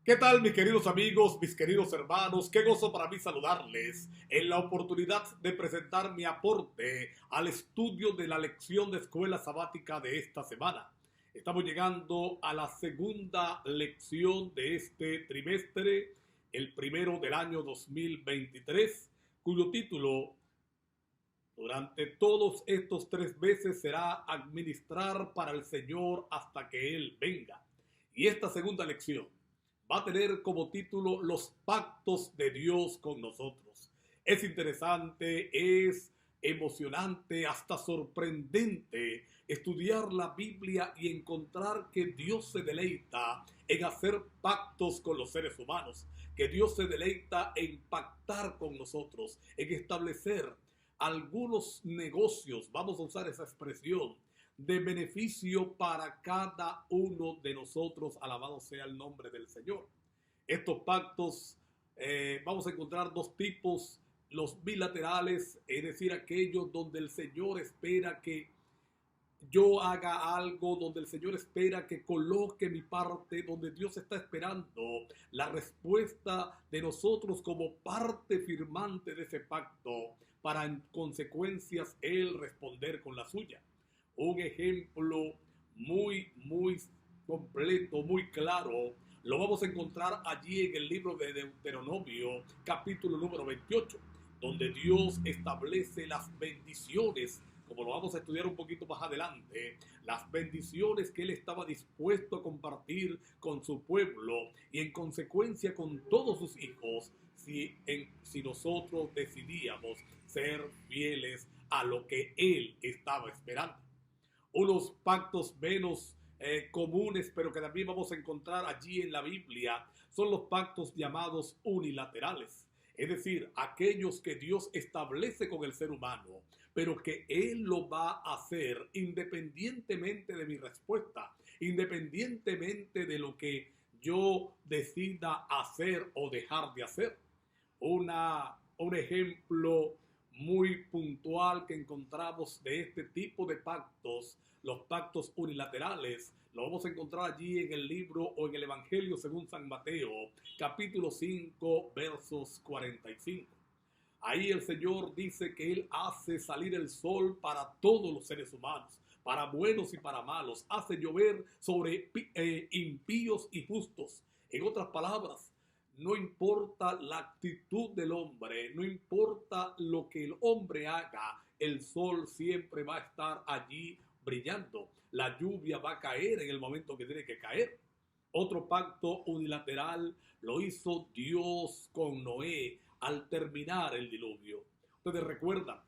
¿Qué tal, mis queridos amigos, mis queridos hermanos? Qué gozo para mí saludarles en la oportunidad de presentar mi aporte al estudio de la lección de escuela sabática de esta semana. Estamos llegando a la segunda lección de este trimestre, el primero del año 2023, cuyo título durante todos estos 3 meses será administrar para el Señor hasta que Él venga. Y esta segunda lección va a tener como título Los pactos de Dios con nosotros. Es interesante, es emocionante, hasta sorprendente estudiar la Biblia y encontrar que Dios se deleita en hacer pactos con los seres humanos, que Dios se deleita en pactar con nosotros, en establecer algunos negocios, vamos a usar esa expresión, de beneficio para cada uno de nosotros. Alabado sea el nombre del Señor. Estos pactos, vamos a encontrar dos tipos: los bilaterales, es decir, aquellos donde el Señor espera que yo haga algo, donde el Señor espera que coloque mi parte, donde Dios está esperando la respuesta de nosotros como parte firmante de ese pacto, para en consecuencias Él responder con la suya. Un ejemplo muy completo, muy claro, lo vamos a encontrar allí en el libro de Deuteronomio, capítulo número 28, donde Dios establece las bendiciones, como lo vamos a estudiar un poquito más adelante, las bendiciones que Él estaba dispuesto a compartir con su pueblo y en consecuencia con todos sus hijos, si nosotros decidíamos ser fieles a lo que Él estaba esperando. Unos pactos menos comunes, pero que también vamos a encontrar allí en la Biblia, son los pactos llamados unilaterales. Es decir, aquellos que Dios establece con el ser humano, pero que Él lo va a hacer independientemente de mi respuesta, independientemente de lo que yo decida hacer o dejar de hacer. Un ejemplo muy puntual que encontramos de este tipo de pactos, los pactos unilaterales, lo vamos a encontrar allí en el libro o en el Evangelio según San Mateo, capítulo 5, versos 45. Ahí el Señor dice que Él hace salir el sol para todos los seres humanos, para buenos y para malos, hace llover sobre impíos y justos. En otras palabras, no importa la actitud del hombre, no importa lo que el hombre haga, el sol siempre va a estar allí brillando. La lluvia va a caer en el momento que tiene que caer. Otro pacto unilateral lo hizo Dios con Noé al terminar el diluvio. Ustedes recuerdan,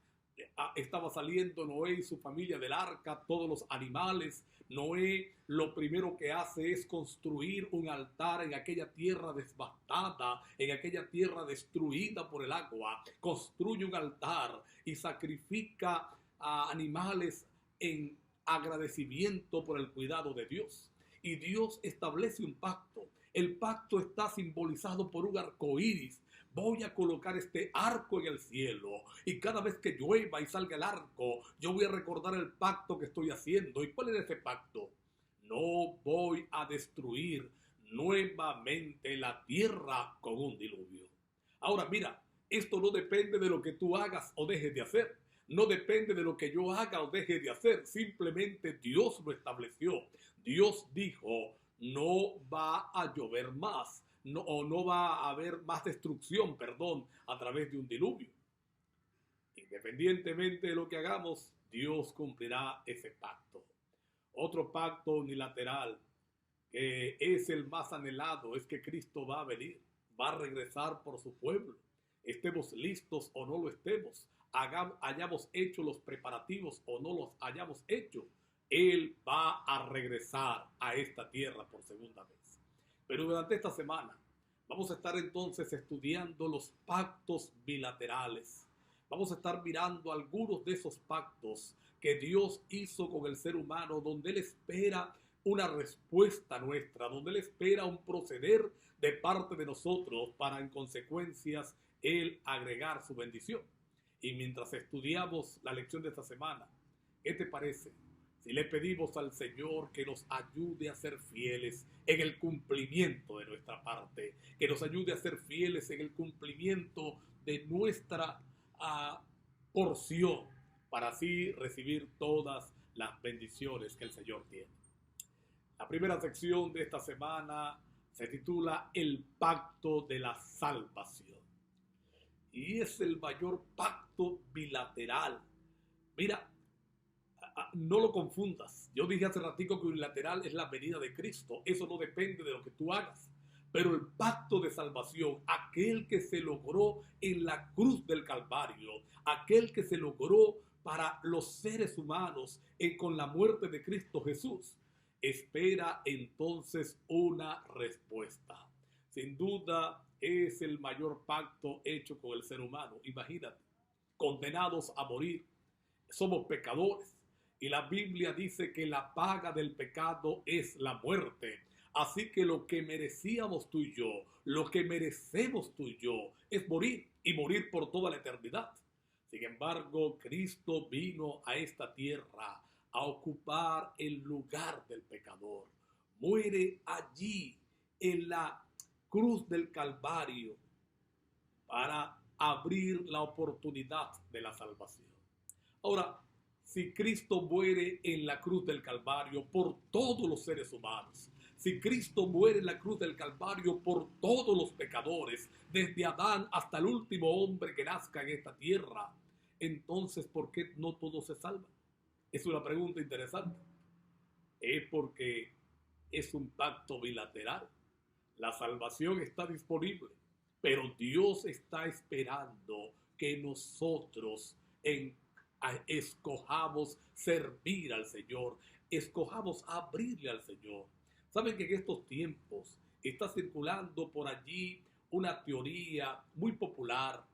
estaba saliendo Noé y su familia del arca, todos los animales. Noé lo primero que hace es construir un altar en aquella tierra devastada, en aquella tierra destruida por el agua. Construye un altar y sacrifica a animales en agradecimiento por el cuidado de Dios. Y Dios establece un pacto. El pacto está simbolizado por un arco iris. Voy a colocar este arco en el cielo y cada vez que llueva y salga el arco, yo voy a recordar el pacto que estoy haciendo. ¿Y cuál es ese pacto? No voy a destruir nuevamente la tierra con un diluvio. Ahora mira, esto no depende de lo que tú hagas o dejes de hacer. No depende de lo que yo haga o deje de hacer. Simplemente Dios lo estableció. Dios dijo, no va a llover más. No va a haber más destrucción, a través de un diluvio. Independientemente de lo que hagamos, Dios cumplirá ese pacto. Otro pacto unilateral, que es el más anhelado, es que Cristo va a venir, va a regresar por su pueblo. Estemos listos o no lo estemos, hayamos hecho los preparativos o no los hayamos hecho, Él va a regresar a esta tierra por segunda vez. Pero durante esta semana vamos a estar entonces estudiando los pactos bilaterales. Vamos a estar mirando algunos de esos pactos que Dios hizo con el ser humano, donde Él espera una respuesta nuestra, donde Él espera un proceder de parte de nosotros para en consecuencias Él agregar su bendición. Y mientras estudiamos la lección de esta semana, ¿qué te parece si le pedimos al Señor que nos ayude a ser fieles en el cumplimiento de nuestra nuestra parte, que nos ayude a ser fieles en el cumplimiento de nuestra porción, para así recibir todas las bendiciones que el Señor tiene. La primera sección de esta semana se titula El pacto de la salvación. Y es el mayor pacto bilateral. Mira, no lo confundas. Yo dije hace ratico que unilateral es la venida de Cristo. Eso no depende de lo que tú hagas. Pero el pacto de salvación, aquel que se logró en la cruz del Calvario, aquel que se logró para los seres humanos con la muerte de Cristo Jesús, espera entonces una respuesta. Sin duda es el mayor pacto hecho con el ser humano. Imagínate, condenados a morir, somos pecadores y la Biblia dice que la paga del pecado es la muerte. Así que lo que merecíamos tú y yo, lo que merecemos tú y yo, es morir y morir por toda la eternidad. Sin embargo, Cristo vino a esta tierra a ocupar el lugar del pecador. Muere allí en la cruz del Calvario para abrir la oportunidad de la salvación. Ahora, si Cristo muere en la cruz del Calvario por todos los seres humanos, si Cristo muere en la cruz del Calvario por todos los pecadores, desde Adán hasta el último hombre que nazca en esta tierra, entonces, ¿por qué no todos se salvan? Es una pregunta interesante. Es porque es un pacto bilateral. La salvación está disponible, pero Dios está esperando que nosotros escojamos servir al Señor, escojamos abrirle al Señor. Saben que en estos tiempos está circulando por allí una teoría muy popular,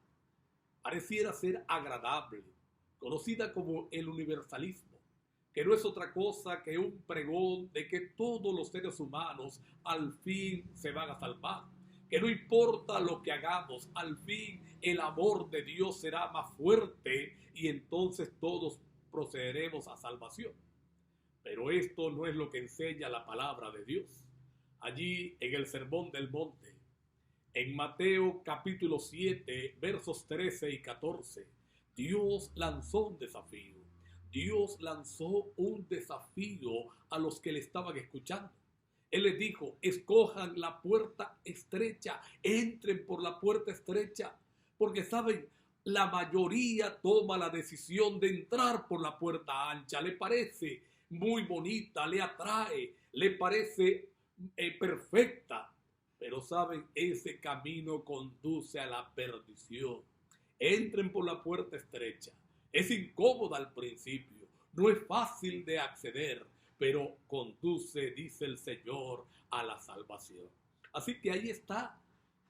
pareciera ser agradable, conocida como el universalismo, que no es otra cosa que un pregón de que todos los seres humanos al fin se van a salvar, que no importa lo que hagamos, al fin el amor de Dios será más fuerte y entonces todos procederemos a salvación. Pero esto no es lo que enseña la palabra de Dios. Allí en el Sermón del Monte, en Mateo capítulo 7, versos 13 y 14, Dios lanzó un desafío. Dios lanzó un desafío a los que le estaban escuchando. Él les dijo, escojan la puerta estrecha, entren por la puerta estrecha, porque saben, la mayoría toma la decisión de entrar por la puerta ancha. Le parece muy bonita, le atrae, le parece perfecta. Pero saben, ese camino conduce a la perdición. Entren por la puerta estrecha. Es incómoda al principio, no es fácil de acceder, pero conduce, dice el Señor, a la salvación. Así que ahí está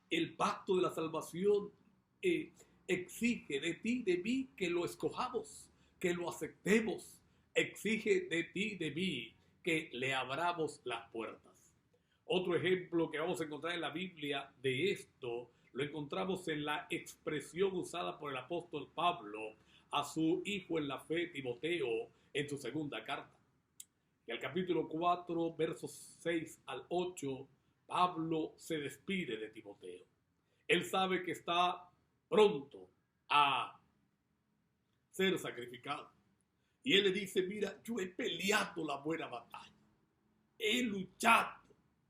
el pacto de la salvación. Exige de ti y de mí que lo escojamos, que lo aceptemos. Exige de ti y de mí que le abramos las puertas. Otro ejemplo que vamos a encontrar en la Biblia de esto, lo encontramos en la expresión usada por el apóstol Pablo a su hijo en la fe, Timoteo, en su segunda carta. En el capítulo 4, versos 6 al 8, Pablo se despide de Timoteo. Él sabe que está pronto a ser sacrificado. Y él le dice, mira, yo he peleado la buena batalla. He luchado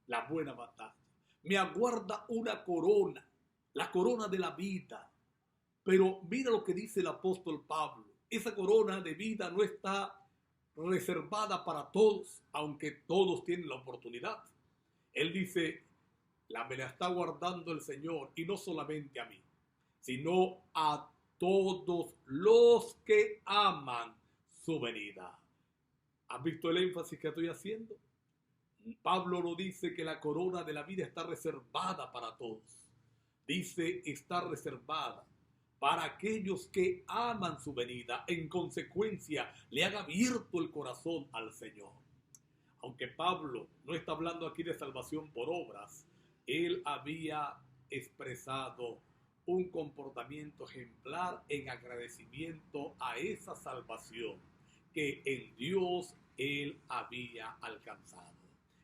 la buena batalla. Me aguarda una corona, la corona de la vida. Pero mira lo que dice el apóstol Pablo. Esa corona de vida no está reservada para todos, aunque todos tienen la oportunidad. Él dice, me la está guardando el Señor, y no solamente a mí, sino a todos los que aman su venida. ¿Has visto el énfasis que estoy haciendo? Pablo no dice que la corona de la vida está reservada para todos. Dice, está reservada para aquellos que aman su venida. En consecuencia, le han abierto el corazón al Señor. Aunque Pablo no está hablando aquí de salvación por obras, él había expresado un comportamiento ejemplar en agradecimiento a esa salvación que en Dios él había alcanzado,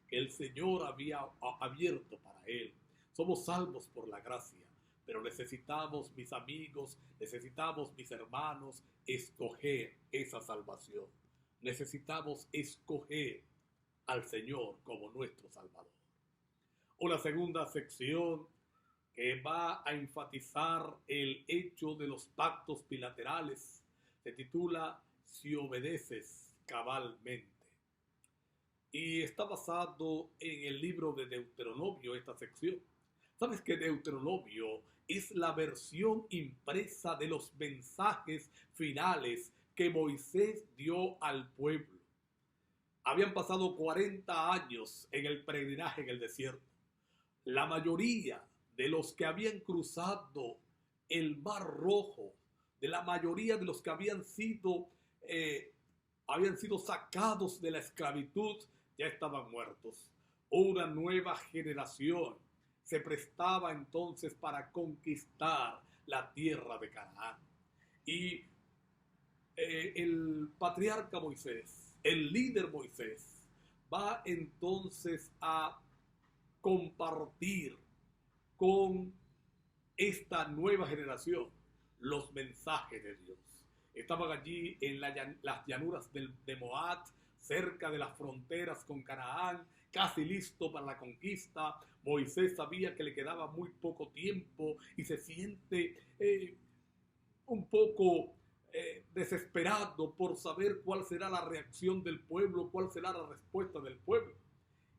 que el Señor había abierto para él. Somos salvos por la gracia, pero necesitamos, mis amigos, necesitamos, mis hermanos, escoger esa salvación. Necesitamos escoger al Señor como nuestro Salvador. Una segunda sección que va a enfatizar el hecho de los pactos bilaterales se titula Si obedeces cabalmente. Y está basado en el libro de Deuteronomio, esta sección. ¿Sabes que Deuteronomio es la versión impresa de los mensajes finales que Moisés dio al pueblo? Habían pasado 40 años en el peregrinaje en el desierto. La mayoría de los que habían cruzado el Mar Rojo, de la mayoría de los que habían sido sacados de la esclavitud, ya estaban muertos. Una nueva generación se prestaba entonces para conquistar la tierra de Canaán. Y el patriarca Moisés, el líder Moisés, va entonces a compartir con esta nueva generación los mensajes de Dios. Estaban allí en las llanuras de Moab, cerca de las fronteras con Canaán, casi listo para la conquista. Moisés sabía que le quedaba muy poco tiempo y se siente un poco desesperado por saber cuál será la reacción del pueblo, cuál será la respuesta del pueblo.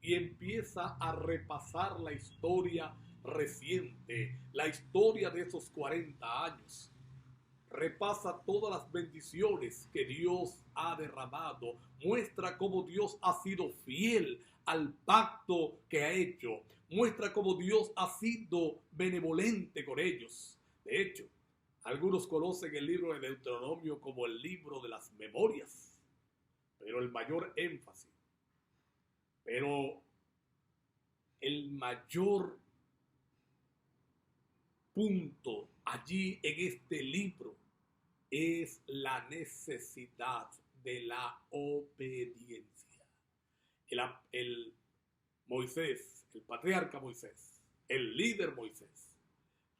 Y empieza a repasar la historia reciente, la historia de esos 40 años. Repasa todas las bendiciones que Dios ha derramado, muestra cómo Dios ha sido fiel al pacto que ha hecho, muestra cómo Dios ha sido benevolente con ellos. De hecho, algunos conocen el libro de Deuteronomio como el libro de las memorias, pero el mayor punto allí en este libro es la necesidad de la obediencia. El Moisés, el patriarca Moisés, el líder Moisés,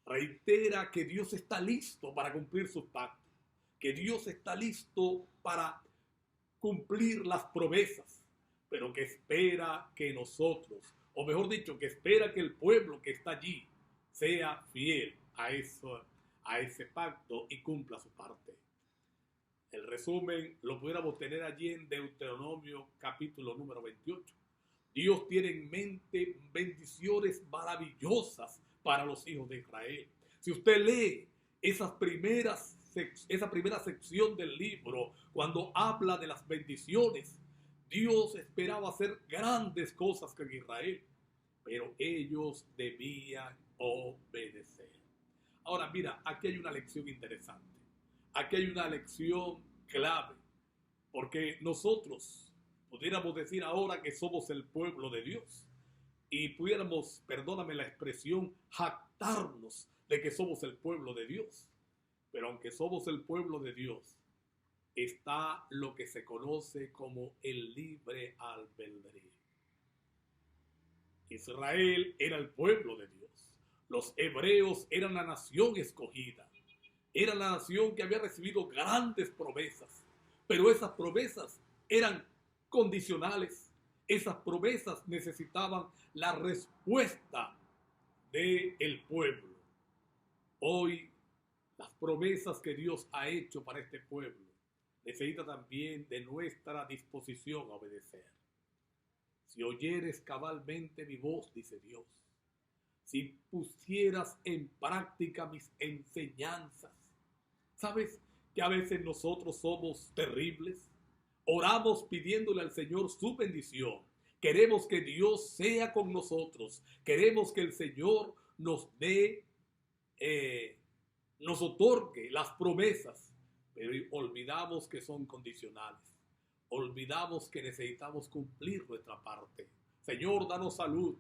reitera que Dios está listo para cumplir sus pactos, que Dios está listo para cumplir las promesas, pero que espera que nosotros, o mejor dicho, que espera que el pueblo que está allí sea fiel a ese pacto y cumpla su parte. El resumen lo pudiéramos tener allí en Deuteronomio capítulo número 28. Dios tiene en mente bendiciones maravillosas para los hijos de Israel. Si usted lee esa primera sección del libro, cuando habla de las bendiciones, Dios esperaba hacer grandes cosas con Israel, pero ellos debían obedecer. Ahora mira, aquí hay una lección interesante. Aquí hay una lección clave, porque nosotros pudiéramos decir ahora que somos el pueblo de Dios y pudiéramos, perdóname la expresión, jactarnos de que somos el pueblo de Dios. Pero aunque somos el pueblo de Dios, está lo que se conoce como el libre albedrío. Israel era el pueblo de Dios. Los hebreos eran la nación escogida. Era la nación que había recibido grandes promesas. Pero esas promesas eran condicionales. Esas promesas necesitaban la respuesta del pueblo. Hoy, las promesas que Dios ha hecho para este pueblo necesita también de nuestra disposición a obedecer. Si oyeres cabalmente mi voz, dice Dios, si pusieras en práctica mis enseñanzas. ¿Sabes que a veces nosotros somos terribles? Oramos pidiéndole al Señor su bendición. Queremos que Dios sea con nosotros. Queremos que el Señor nos otorgue las promesas, pero olvidamos que son condicionales. Olvidamos que necesitamos cumplir nuestra parte. Señor, danos salud.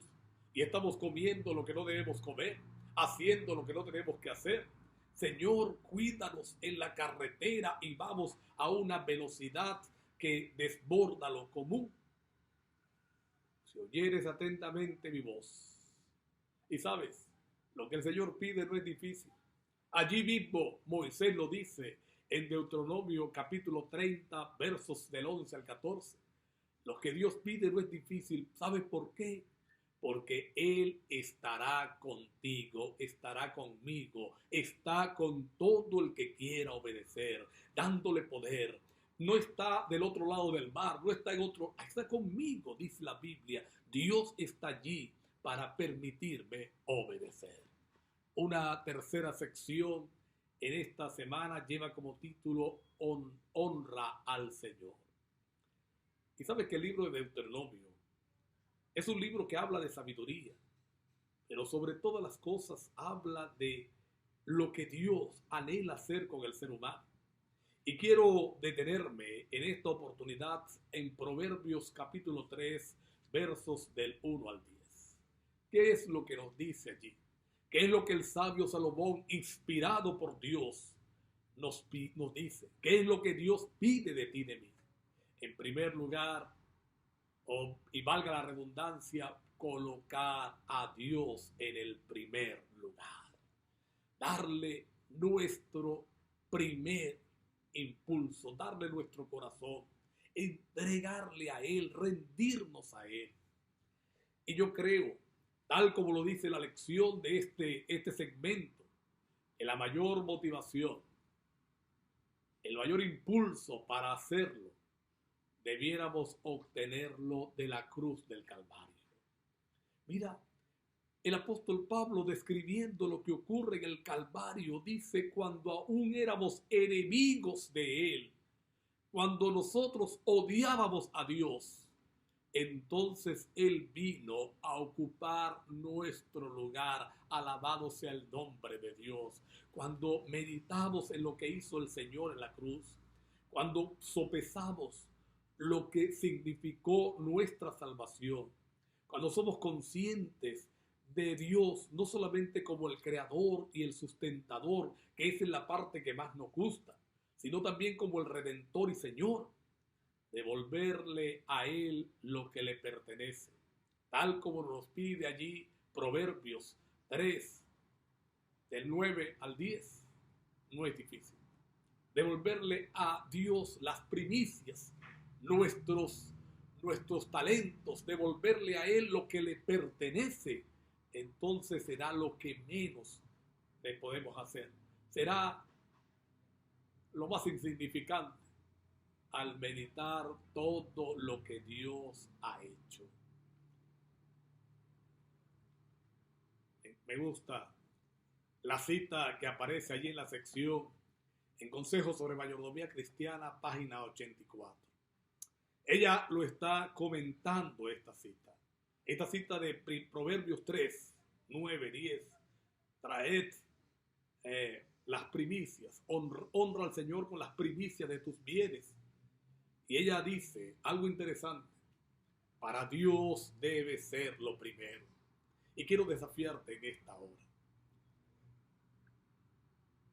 Y estamos comiendo lo que no debemos comer, haciendo lo que no tenemos que hacer. Señor, cuídanos en la carretera y vamos a una velocidad que desborda lo común. Si oyeres atentamente mi voz Y sabes, lo que el Señor pide no es difícil. Allí mismo Moisés lo dice en Deuteronomio capítulo 30, versos del 11 al 14. Lo que Dios pide no es difícil. ¿Sabes por qué? Porque Él estará contigo, estará conmigo, está con todo el que quiera obedecer, dándole poder. No está del otro lado del mar, no está en otro, está conmigo, dice la Biblia. Dios está allí para permitirme obedecer. Una tercera sección en esta semana lleva como título Honra al Señor. Y sabes que el libro de Deuteronomio es un libro que habla de sabiduría, pero sobre todas las cosas habla de lo que Dios anhela hacer con el ser humano. Y quiero detenerme en esta oportunidad en Proverbios capítulo 3, versos del 1 al 10. ¿Qué es lo que nos dice allí? ¿Qué es lo que el sabio Salomón, inspirado por Dios, nos dice? ¿Qué es lo que Dios pide de ti y de mí? En primer lugar, y valga la redundancia, colocar a Dios en el primer lugar. Darle nuestro primer impulso, darle nuestro corazón, entregarle a Él, rendirnos a Él. Y yo creo, tal como lo dice la lección de este segmento, que la mayor motivación, el mayor impulso para hacerlo, debiéramos obtenerlo de la cruz del Calvario. Mira, el apóstol Pablo, describiendo lo que ocurre en el Calvario, dice: cuando aún éramos enemigos de Él, cuando nosotros odiábamos a Dios, entonces Él vino a ocupar nuestro lugar. Alabado sea el nombre de Dios. Cuando meditamos en lo que hizo el Señor en la cruz, cuando sopesamos lo que significó nuestra salvación, cuando somos conscientes de Dios no solamente como el creador y el sustentador, que es en la parte que más nos gusta, sino también como el redentor y Señor, devolverle a Él lo que le pertenece, tal como nos pide allí Proverbios 3, del 9 al 10. No es difícil. Devolverle a Dios las primicias, nuestros talentos, devolverle a Él lo que le pertenece, entonces será lo que menos le podemos hacer. Será lo más insignificante al meditar todo lo que Dios ha hecho. Me gusta la cita que aparece allí en la sección en Consejos sobre Mayordomía Cristiana, página 84. Ella lo está comentando, esta cita de Proverbios 3, 9, 10. Traed las primicias, honra al Señor con las primicias de tus bienes. Y ella dice algo interesante: para Dios debe ser lo primero. Y quiero desafiarte en esta hora.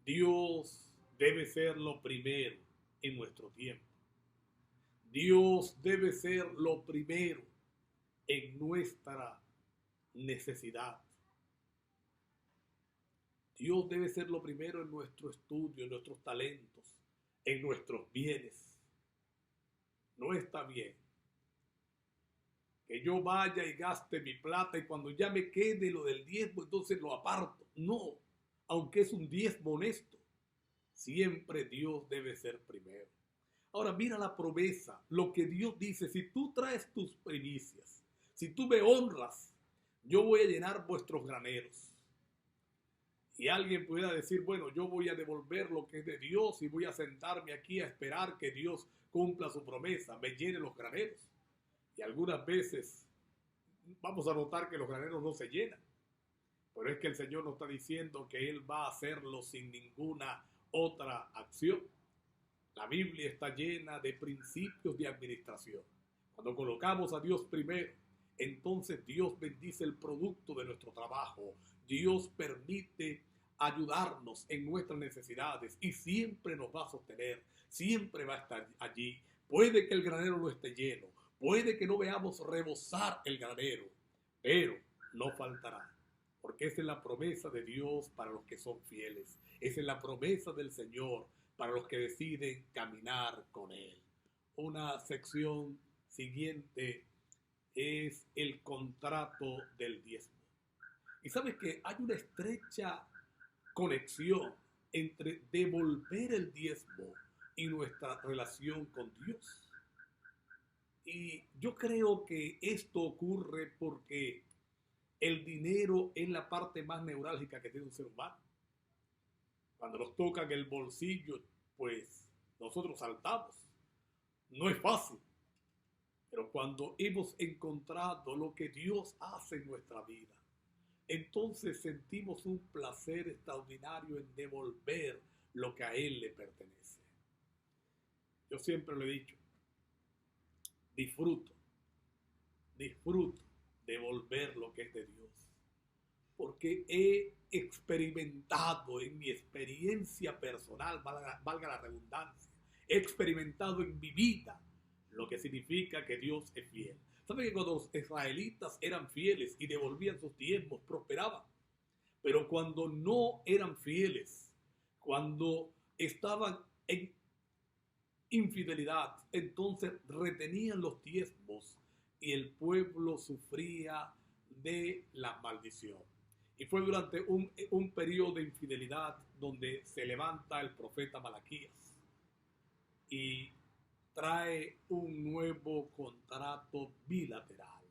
Dios debe ser lo primero en nuestro tiempo. Dios debe ser lo primero en nuestra necesidad. Dios debe ser lo primero en nuestro estudio, en nuestros talentos, en nuestros bienes. No está bien que yo vaya y gaste mi plata y cuando ya me quede lo del diezmo, entonces lo aparto. No, aunque es un diezmo honesto, siempre Dios debe ser primero. Ahora mira la promesa, lo que Dios dice: si tú traes tus primicias, si tú me honras, yo voy a llenar vuestros graneros. Y alguien pudiera decir: bueno, yo voy a devolver lo que es de Dios y voy a sentarme aquí a esperar que Dios cumpla su promesa, me llene los graneros. Y algunas veces vamos a notar que los graneros no se llenan. Pero es que el Señor nos está diciendo que Él va a hacerlo sin ninguna otra acción. La Biblia está llena de principios de administración. Cuando colocamos a Dios primero, entonces Dios bendice el producto de nuestro trabajo. Dios permite ayudarnos en nuestras necesidades y siempre nos va a sostener, siempre va a estar allí. Puede que el granero no esté lleno, puede que no veamos rebosar el granero, pero no faltará. porque esa es la promesa de Dios para los que son fieles. Esa es la promesa del Señor para los que deciden caminar con Él. Una sección siguiente es el contrato del diezmo. Y sabes que hay una estrecha conexión entre devolver el diezmo y nuestra relación con Dios. Y yo creo que esto ocurre porque el dinero es la parte más neurálgica que tiene un ser humano. Cuando nos tocan el bolsillo, pues nosotros saltamos. No es fácil. Pero cuando hemos encontrado lo que Dios hace en nuestra vida, entonces sentimos un placer extraordinario en devolver lo que a Él le pertenece. Yo siempre lo he dicho, disfruto devolver lo que es de Dios, porque he experimentado en mi experiencia personal, valga la redundancia, he experimentado en mi vida lo que significa que Dios es fiel. ¿Saben que cuando los israelitas eran fieles y devolvían sus diezmos, prosperaban? Pero cuando no eran fieles, cuando estaban en infidelidad, entonces retenían los diezmos y el pueblo sufría de la maldición. Y fue durante un periodo de infidelidad donde se levanta el profeta Malaquías y trae un nuevo contrato bilateral.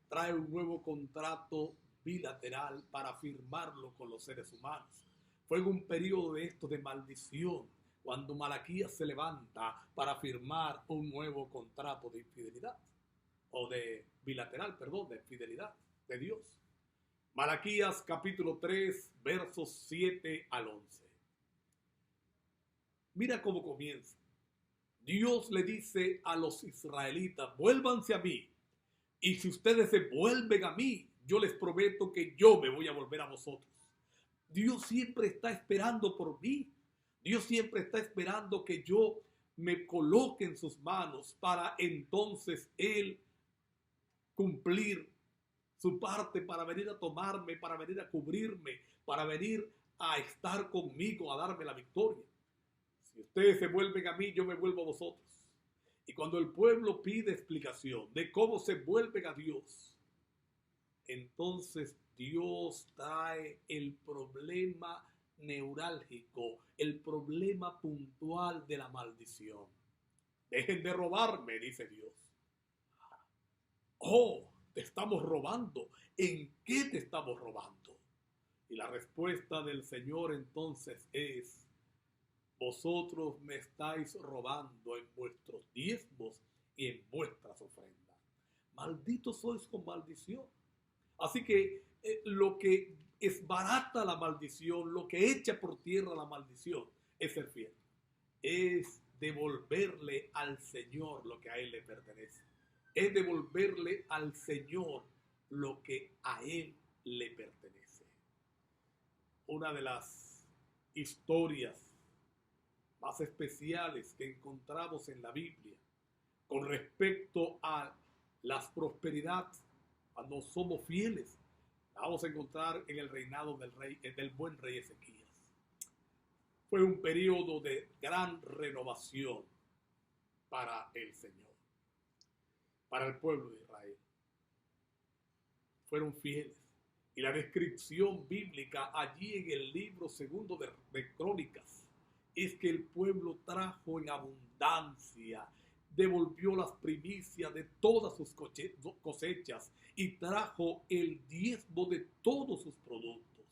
Trae un nuevo contrato bilateral para firmarlo con los seres humanos. Fue en un periodo de esto de maldición cuando Malaquías se levanta para firmar un nuevo contrato de infidelidad, o de bilateral, perdón, de fidelidad de Dios. Malaquías capítulo 3, versos 7 al 11. Mira cómo comienza. Dios le dice a los israelitas, vuélvanse a mí, y si ustedes se vuelven a mí, yo les prometo que yo me voy a volver a vosotros. Dios siempre está esperando por mí. Dios siempre está esperando que yo me coloque en sus manos para entonces Él cumplir su parte, para venir a tomarme, para venir a cubrirme, para venir a estar conmigo, a darme la victoria. Si ustedes se vuelven a mí, yo me vuelvo a vosotros. Y cuando el pueblo pide explicación de cómo se vuelven a Dios, entonces Dios trae el problema neurálgico, el problema puntual de la maldición. Dejen de robarme, dice Dios. Oh, te estamos robando. ¿En qué te estamos robando? Y la respuesta del Señor entonces es: vosotros me estáis robando en vuestros diezmos y en vuestras ofrendas. Malditos sois con maldición. Así que lo que esbarata la maldición, lo que echa por tierra la maldición, es ser fiel. Es devolverle al Señor lo que a Él le pertenece. Es devolverle al Señor lo que a Él le pertenece. Una de las historias más especiales que encontramos en la Biblia con respecto a la prosperidad cuando somos fieles, la vamos a encontrar en el reinado del buen rey Ezequías. Fue un periodo de gran renovación para el Señor, para el pueblo de Israel. Fueron fieles. Y la descripción bíblica allí en el libro segundo de Crónicas es que el pueblo trajo en abundancia, devolvió las primicias de todas sus cosechas y trajo el diezmo de todos sus productos.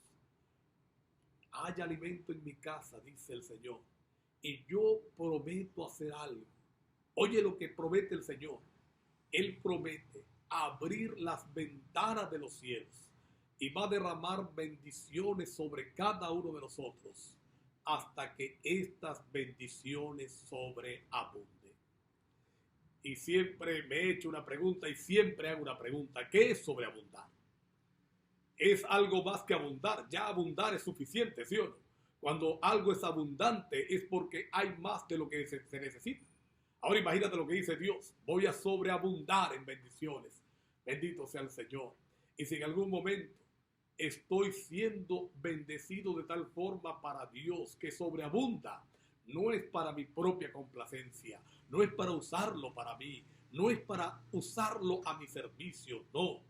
Hay alimento en mi casa, dice el Señor, y yo prometo hacer algo. Oye lo que promete el Señor. Él promete abrir las ventanas de los cielos y va a derramar bendiciones sobre cada uno de nosotros hasta que estas bendiciones sobreabunden. Y siempre me he hecho una pregunta y siempre hago una pregunta. ¿Qué es sobreabundar? Es algo más que abundar. Ya abundar es suficiente, ¿sí o no? Cuando algo es abundante es porque hay más de lo que se necesita. Ahora imagínate lo que dice Dios. Voy a sobreabundar en bendiciones. Bendito sea el Señor. Y si en algún momento estoy siendo bendecido de tal forma para Dios que sobreabunda. No es para mi propia complacencia, no es para usarlo para mí, no es para usarlo a mi servicio, no.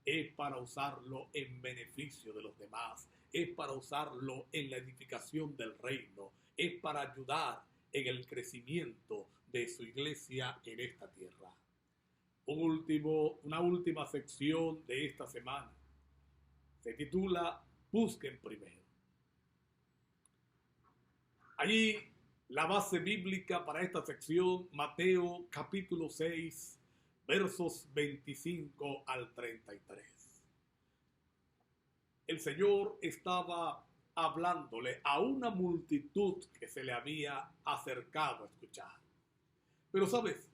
Es para usarlo en beneficio de los demás, es para usarlo en la edificación del reino, es para ayudar en el crecimiento de su iglesia en esta tierra. Una última sección de esta semana se titula Busquen primero. Allí la base bíblica para esta sección, Mateo capítulo 6, versos 25 al 33. El Señor estaba hablándole a una multitud que se le había acercado a escuchar. Pero sabes,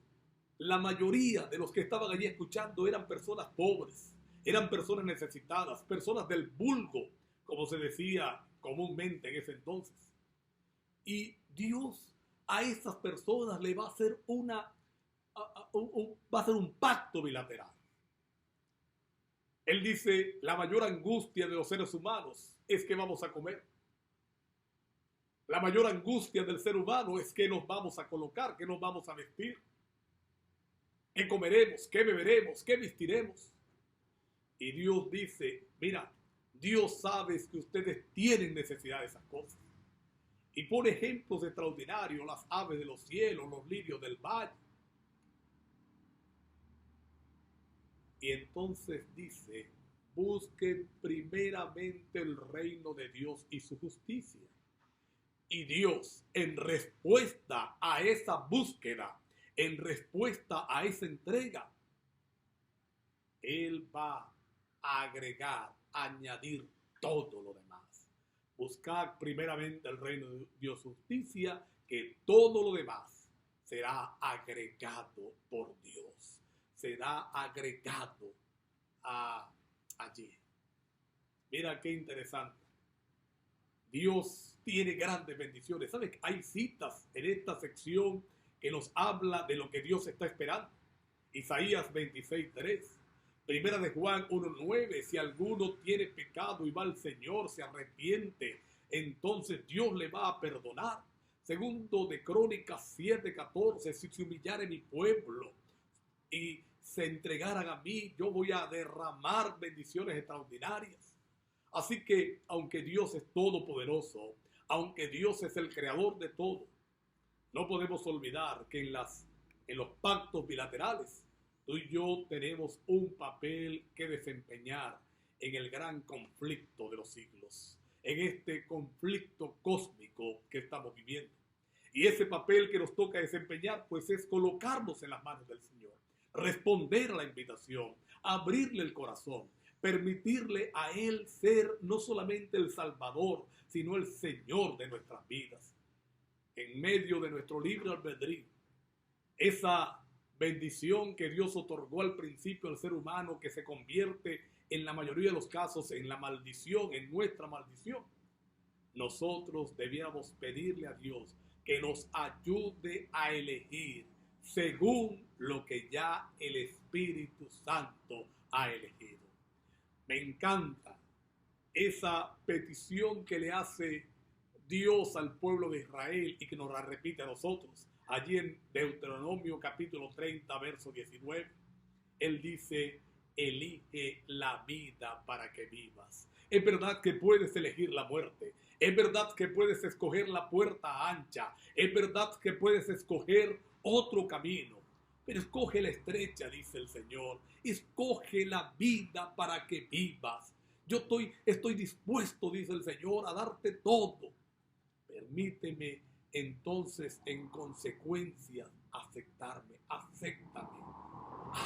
la mayoría de los que estaban allí escuchando eran personas pobres, eran personas necesitadas, personas del vulgo, como se decía comúnmente en ese entonces. Y Dios a esas personas le va a hacer va a hacer un pacto bilateral. Él dice, la mayor angustia de los seres humanos es que vamos a comer. La mayor angustia del ser humano es que nos vamos a colocar, que nos vamos a vestir. ¿Qué comeremos? ¿Qué beberemos? ¿Qué vestiremos? Y Dios dice, mira, Dios sabe que ustedes tienen necesidad de esas cosas. Y pone ejemplos extraordinarios, las aves de los cielos, los lirios del valle. Y entonces dice, busquen primeramente el reino de Dios y su justicia. Y Dios, en respuesta a esa búsqueda, en respuesta a esa entrega, Él va a agregar, añadir todo lo demás. Buscar primeramente el reino de Dios y justicia, que todo lo demás será agregado por Dios. Será agregado allí. Mira qué interesante. Dios tiene grandes bendiciones. ¿Sabes? Hay citas en esta sección que nos habla de lo que Dios está esperando. Isaías 26:3. Primera de Juan 1:9. Si alguno tiene pecado y va al Señor, se arrepiente, entonces Dios le va a perdonar. Segundo de Crónicas 7:14. Si se humillare mi pueblo y se entregaran a mí, yo voy a derramar bendiciones extraordinarias. Así que, aunque Dios es todopoderoso, aunque Dios es el creador de todo, no podemos olvidar que en los pactos bilaterales, tú y yo tenemos un papel que desempeñar en el gran conflicto de los siglos, en este conflicto cósmico que estamos viviendo. Y ese papel que nos toca desempeñar, pues es colocarnos en las manos del Señor, responder a la invitación, abrirle el corazón, permitirle a Él ser no solamente el Salvador, sino el Señor de nuestras vidas. En medio de nuestro libre albedrío, esa bendición que Dios otorgó al principio al ser humano, que se convierte en la mayoría de los casos en la maldición, en nuestra maldición. Nosotros debiéramos pedirle a Dios que nos ayude a elegir según lo que ya el Espíritu Santo ha elegido. Me encanta esa petición que le hace Dios al pueblo de Israel y que nos la repite a nosotros. Allí en Deuteronomio capítulo 30, verso 19, Él dice, elige la vida para que vivas. Es verdad que puedes elegir la muerte. Es verdad que puedes escoger la puerta ancha. Es verdad que puedes escoger otro camino. Pero escoge la estrecha, dice el Señor. Escoge la vida para que vivas. Yo estoy dispuesto, dice el Señor, a darte todo. Permíteme entonces, en consecuencia, aceptarme. Acéptame.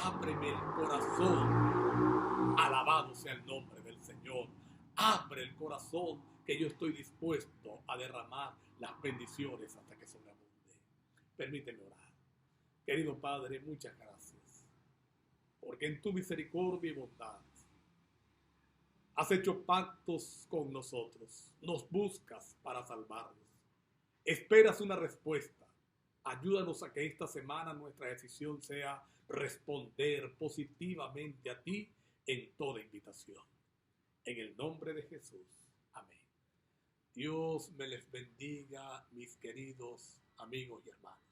Ábreme el corazón. Alabado sea el nombre del Señor. Abre el corazón, que yo estoy dispuesto a derramar las bendiciones hasta que sobreabunde. Permíteme orar. Querido Padre, muchas gracias, porque en tu misericordia y bondad has hecho pactos con nosotros, nos buscas para salvarnos, esperas una respuesta. Ayúdanos a que esta semana nuestra decisión sea responder positivamente a ti en toda invitación. En el nombre de Jesús. Amén. Dios me les bendiga, mis queridos amigos y hermanos.